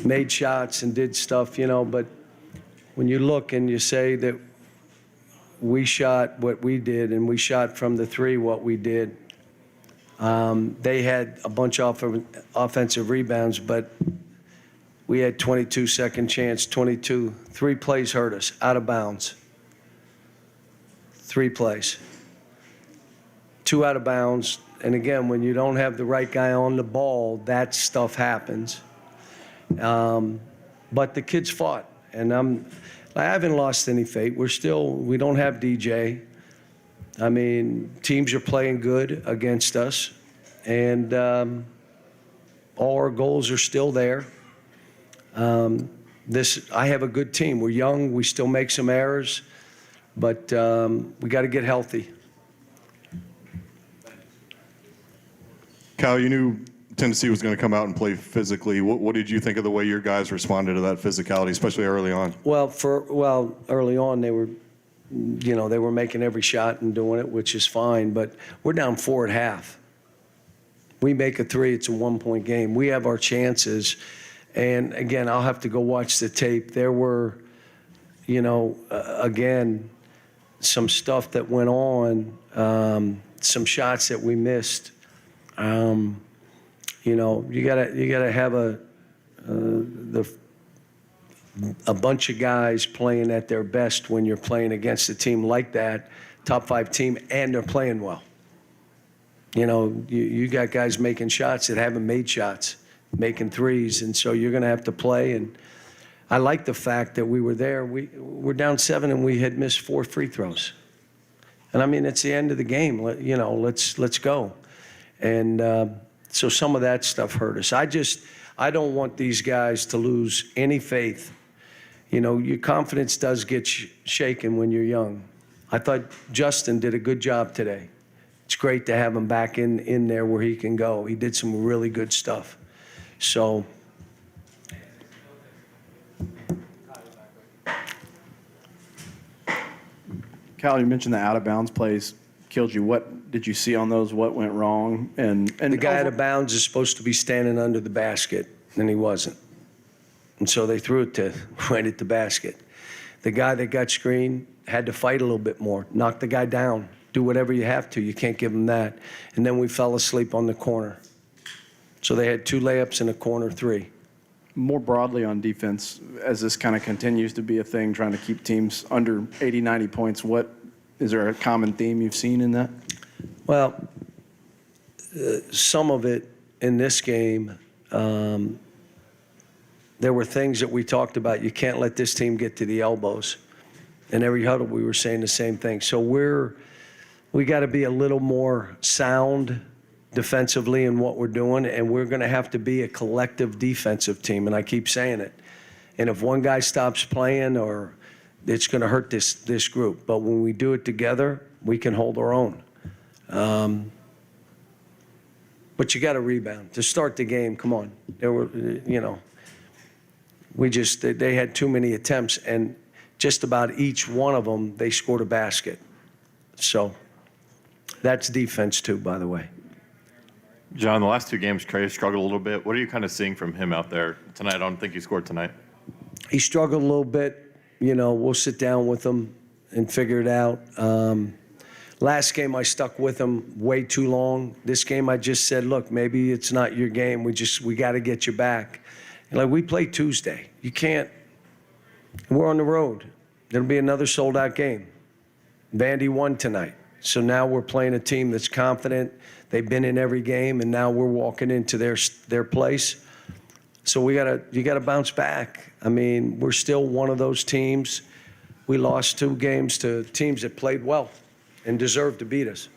made shots and did stuff, but when you look and you say that we shot what we did and we shot from the three what we did, they had a bunch of offensive rebounds, but we had 22 second chance, 22. 3 plays hurt us, out of bounds. 3 plays. 2 out of bounds. And again, when you don't have the right guy on the ball, that stuff happens. But the kids fought, and I haven't lost any faith. We don't have DJ. I mean, teams are playing good against us, and all our goals are still there. I have a good team. We're young. We still make some errors, but we got to get healthy. Cal, you knew Tennessee was going to come out and play physically. What did you think of the way your guys responded to that physicality, especially early on? Well, early on they were making every shot and doing it, which is fine. But we're down 4 at half. We make a 3, it's a 1-point game. We have our chances. And again, I'll have to go watch the tape. There were, again, some stuff that went on, some shots that we missed. You gotta have a bunch of guys playing at their best when you're playing against a team like that, top 5 team, and they're playing well. You got guys making shots that haven't made shots, making threes, and so you're going to have to play. And I like the fact that we were there. We're down 7 and we had missed 4 free throws. And I mean, it's the end of the game. Let's go. And so some of that stuff hurt us. I don't want these guys to lose any faith. Your confidence does get shaken when you're young. I thought Justin did a good job today. It's great to have him back in there where he can go. He did some really good stuff. So Cal, you mentioned the out-of-bounds plays killed you. What did you see on those? What went wrong? And the guy out of bounds is supposed to be standing under the basket, and he wasn't. And so they threw it right at the basket. The guy that got screened had to fight a little bit more, knock the guy down, do whatever you have to. You can't give him that. And then we fell asleep on the corner. So they had 2 layups and a corner 3. More broadly on defense, as this kind of continues to be a thing, trying to keep teams under 80, 90 points, is there a common theme you've seen in that? Well, some of it in this game, there were things that we talked about. You can't let this team get to the elbows. In every huddle, we were saying the same thing. So we got to be a little more sound defensively in what we're doing, and we're going to have to be a collective defensive team, and I keep saying it. And if one guy stops playing, or it's going to hurt this group. But when we do it together, we can hold our own. But you got to rebound to start the game. Come on, there were, they had too many attempts, and just about each one of them, they scored a basket. So that's defense too, by the way. John, the last 2 games, Trey struggled a little bit. What are you kind of seeing from him out there tonight? I don't think he scored tonight. He struggled a little bit. We'll sit down with him and figure it out. Last game, I stuck with him way too long. This game, I just said, look, maybe it's not your game. We got to get you back. We play Tuesday. You can't. We're on the road. There'll be another sold-out game. Vandy won tonight. So now we're playing a team that's confident. They've been in every game, and now we're walking into their place. So you gotta bounce back. I mean, we're still one of those teams. We lost 2 games to teams that played well and deserved to beat us.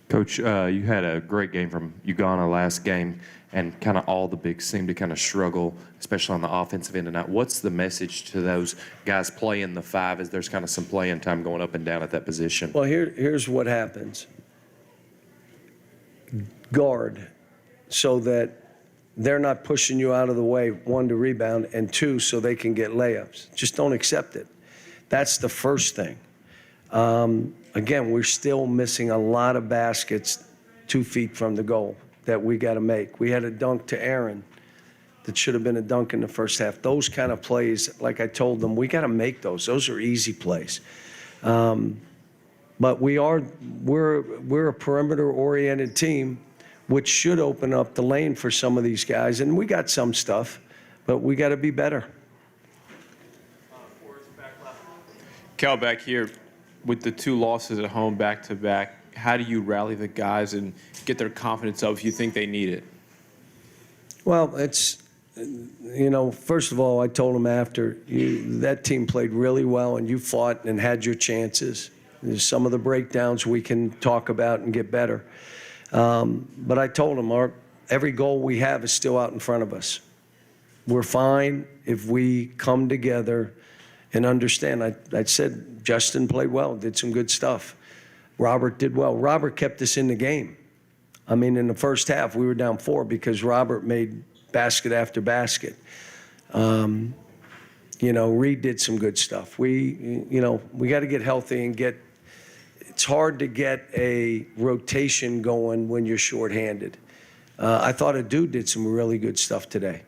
Coach, you had a great game from Uganda last game, and kind of all the bigs seem to kind of struggle, especially on the offensive end tonight. What's the message to those guys playing the 5 as there's kind of some playing time going up and down at that position? Well, here's what happens. Guard so that they're not pushing you out of the way, 1, to rebound, and 2, so they can get layups. Just don't accept it. That's the first thing. Again, we're still missing a lot of baskets 2 feet from the goal that we got to make. We had a dunk to Aaron that should have been a dunk in the first half. Those kind of plays, like I told them, we got to make those. Those are easy plays. But we're a perimeter-oriented team, which should open up the lane for some of these guys. And we got some stuff, but we got to be better. Cal, back here, with the 2 losses at home back-to-back, how do you rally the guys and get their confidence up if you think they need it? Well, it's, first of all, I told them after, that team played really well, and you fought and had your chances. There's some of the breakdowns we can talk about and get better. But I told them, every goal we have is still out in front of us. We're fine if we come together and understand. I said Justin played well, did some good stuff. Robert did well. Robert kept us in the game. I mean, in the first half, we were down 4 because Robert made basket after basket. Reed did some good stuff. We got to get healthy and it's hard to get a rotation going when you're shorthanded. I thought Adu did some really good stuff today.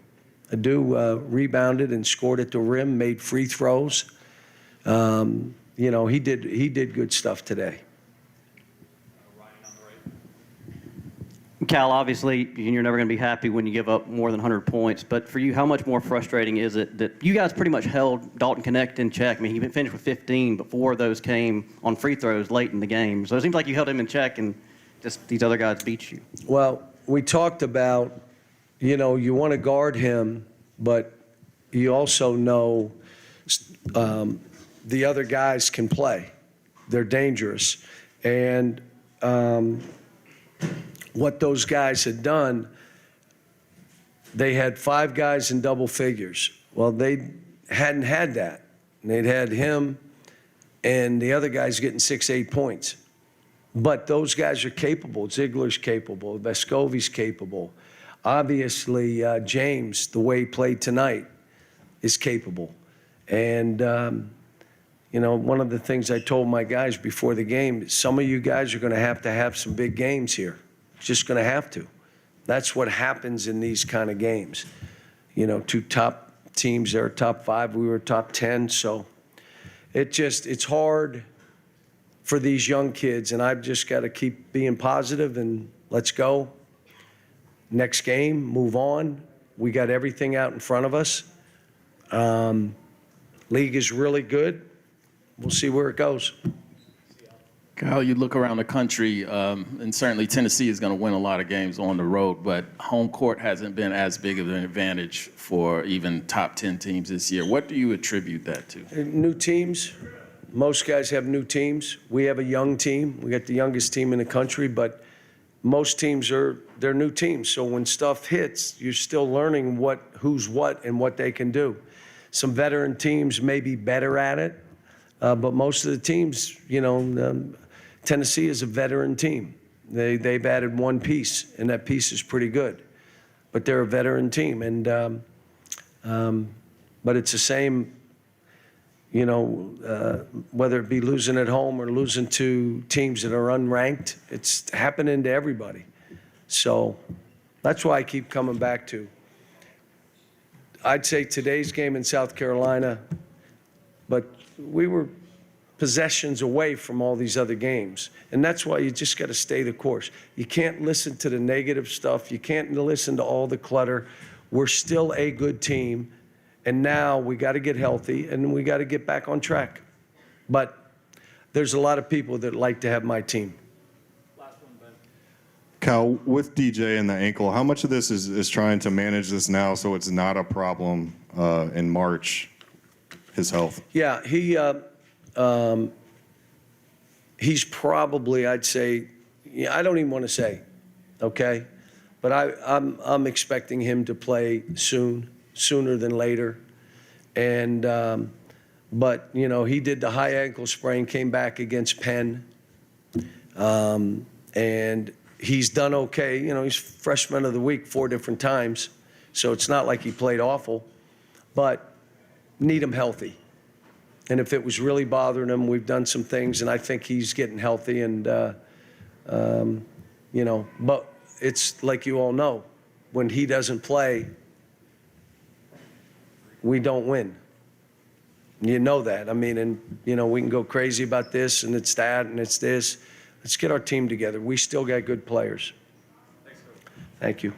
Adu rebounded and scored at the rim, made free throws. He did good stuff today. Cal, obviously, you're never going to be happy when you give up more than 100 points. But for you, how much more frustrating is it that you guys pretty much held Dalton Connect in check? I mean, he finished with 15, but 4 of those came on free throws late in the game. So it seems like you held him in check and just these other guys beat you. Well, we talked about, you want to guard him, but you also know the other guys can play. They're dangerous. And what those guys had done, they had 5 guys in double figures. Well, they hadn't had that. They'd had him and the other guys getting 6, 8 points. But those guys are capable. Ziegler's capable. Vescovi's capable. Obviously, James, the way he played tonight, is capable. And, one of the things I told my guys before the game, some of you guys are going to have some big games here. Just going to have to. That's what happens in these kind of games. 2 top teams, they're top 5, we were top 10. So it's hard for these young kids, and I've just got to keep being positive and let's go. Next game, move on. We got everything out in front of us. League is really good. We'll see where it goes. Kyle, you look around the country, and certainly Tennessee is going to win a lot of games on the road, but home court hasn't been as big of an advantage for even top 10 teams this year. What do you attribute that to? New teams. Most guys have new teams. We have a young team. We got the youngest team in the country, but most teams they're new teams. So when stuff hits, you're still learning who's what and what they can do. Some veteran teams may be better at it, but most of the teams, Tennessee is a veteran team. They've added 1 piece, and that piece is pretty good. But they're a veteran team, and but it's the same. Whether it be losing at home or losing to teams that are unranked, it's happening to everybody. So that's why I keep coming back to. I'd say today's game in South Carolina, but we were possessions away from all these other games. And that's why you just got to stay the course. You can't listen to the negative stuff. You can't listen to all the clutter. We're still a good team. And now we got to get healthy and we got to get back on track. But there's a lot of people that like to have my team. Cal, with DJ and the ankle, how much of this is trying to manage this now so it's not a problem in March, his health? Yeah, he's probably, I'd say, I don't even want to say, okay? But I'm expecting him to play sooner than later. And, but, he did the high ankle sprain, came back against Penn. And he's done okay. He's freshman of the week 4 different times. So it's not like he played awful, but need him healthy. And if it was really bothering him, we've done some things, and I think he's getting healthy. And, but it's like you all know, when he doesn't play, we don't win. You know that. I mean, and, you know, we can go crazy about this and it's that and it's this. Let's get our team together. We still got good players. Thank you.